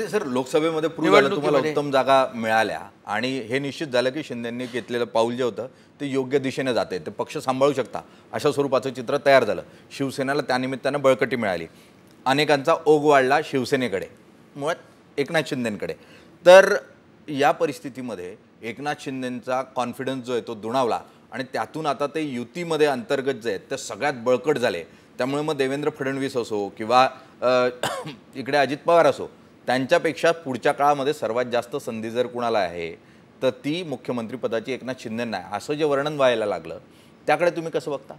ते सर लोकसभेमध्ये प्रूव्ह झालं, तुम्हाला उत्तम जागा मिळाल्या आणि हे निश्चित झालं की शिंदेंनी घेतलेलं पाऊल जे होतं ते योग्य दिशेने जाते, ते पक्ष सांभाळू शकता अशा स्वरूपाचं चित्र तयार झालं. शिवसेनेला त्यानिमित्तानं बळकटी मिळाली, अनेकांचा ओघ वाढला शिवसेनेकडे, मुळात एकनाथ शिंदेंकडे. तर या परिस्थितीमध्ये एकनाथ शिंदेंचा कॉन्फिडन्स जो आहे तो दुणावला आणि त्यातून आता ते युतीमध्ये अंतर्गत जे आहेत ते सगळ्यात बळकट झाले. त्यामुळे मग देवेंद्र फडणवीस असो किंवा इकडे अजित पवार असो, त्यांच्यापेक्षा पुढच्या काळामध्ये सर्वात जास्त संधी जर कुणाला आहे तर ती मुख्यमंत्रीपदाची एकनाथ शिंदेंना आहे, असं जे वर्णन व्हायला लागलं त्याकडे तुम्ही कसं बघता?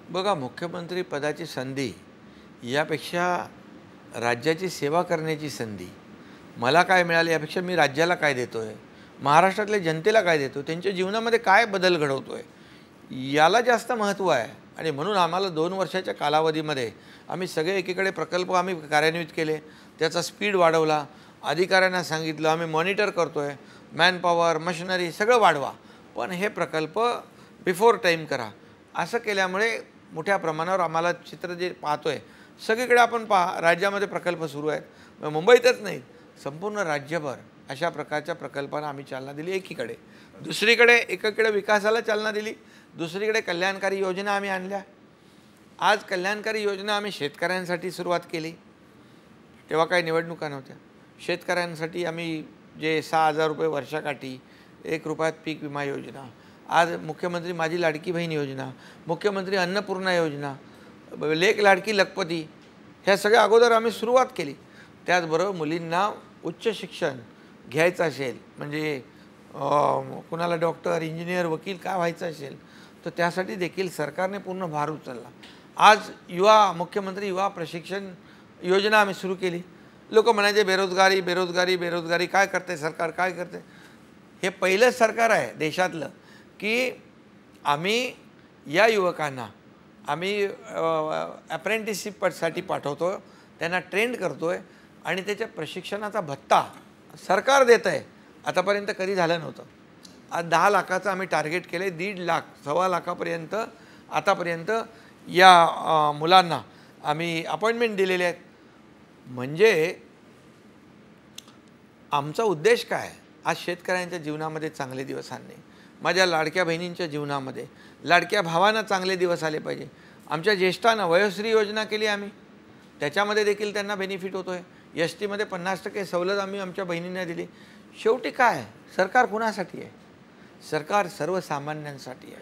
बघा, मुख्यमंत्री पदाची संधी यापेक्षा राज्याची सेवा करण्याची संधी, मला काय मिळाली यापेक्षा मी राज्याला काय देतोय, महाराष्ट्रातल्या जनतेला काय देतो, त्यांच्या जीवनामध्ये काय बदल घडवतोय, याला जास्त महत्त्व आहे. आणि म्हणून आम्हाला 2 वर्षाच्या कालावधीमध्ये आम्ही सगळे एकीकडे प्रकल्प आम्ही कार्यान्वित केले, त्याचा स्पीड वाढवला, अधिकाऱ्यांना सांगितलं आम्ही मॉनिटर करतोय, मॅनपॉवर मशिनरी सगळं वाढवा, पण हे प्रकल्प बिफोर टाईम करा. असं केल्यामुळे मोठ्या प्रमाणावर आम्हाला चित्र जे पाहतोय सगळीकडे आपण राज्यामध्ये प्रकल्प सुरू आहेत. मुंबईतच नाही, संपूर्ण राज्यभर अशा प्रकारच्या प्रकल्पांना आम्ही चालना दिली. एकीकडे विकासाला चालना दिली, दुसरीकडे कल्याणकारी योजना आम्ही आणल्या. आज कल्याणकारी योजना आम्ही शेतकऱ्यांसाठी सुरुवात केली. तेव्हा काही निवडणुका नव्हत्या. शेतकऱ्यांसाठी आम्ही जे 6,000 रुपये वर्षाकाठी, 1 रुपयात पीक विमा योजना, आज मुख्यमंत्री माझी लाडकी बहीण योजना, मुख्यमंत्री अन्नपूर्णा योजना, लेक लाडकी लखपती, ह्या सगळ्या अगोदर आम्ही सुरुवात केली. त्याचबरोबर मुलींना उच्च शिक्षण घ्यायचं असेल, म्हणजे कुणाला डॉक्टर, इंजिनियर, वकील काय व्हायचं असेल तर त्यासाठी देखील सरकारने पूर्ण भार उचलला. आज मुख्यमंत्री युवा प्रशिक्षण योजना आम्ही सुरू केली. लोक म्हणायचे बेरोजगारी बेरोजगारी बेरोजगारी, काय करते सरकार, काय करते. हे पहिलं सरकार आहे देशातलं की आम्ही या युवकांना आम्ही अप्रेंटिसशिपसाठी पाठवतो, त्यांना ट्रेंड करतोय आणि त्याच्या प्रशिक्षणाचा भत्ता सरकार देत आहे. आतापर्यंत कधी झालं नव्हतं. आज 10 लाखाचं आम्ही टार्गेट केलं आहे. 1.5 लाख 1.25 लाखापर्यंत आतापर्यंत या मुलांना आम्ही अपॉइंटमेंट दिलेले आहेत. म्हणजे आमचा उद्देश काय आहे, आज शेतकऱ्यांच्या जीवनामध्ये चांगले दिवस आणणे, माझ्या लाडक्या बहिणींच्या जीवनामध्ये, लाडक्या भावांना चांगले दिवस आले पाहिजे. आमच्या ज्येष्ठांना वयोश्री योजना केली आम्ही, त्याच्यामध्ये देखील त्यांना बेनिफिट होतो आहे. एस टीमध्ये 50% सवलत आम्ही आमच्या बहिणींना दिली. शेवटी काय, सरकार कुणासाठी आहे? सरकार सर्वसामान्यांसाठी आहे.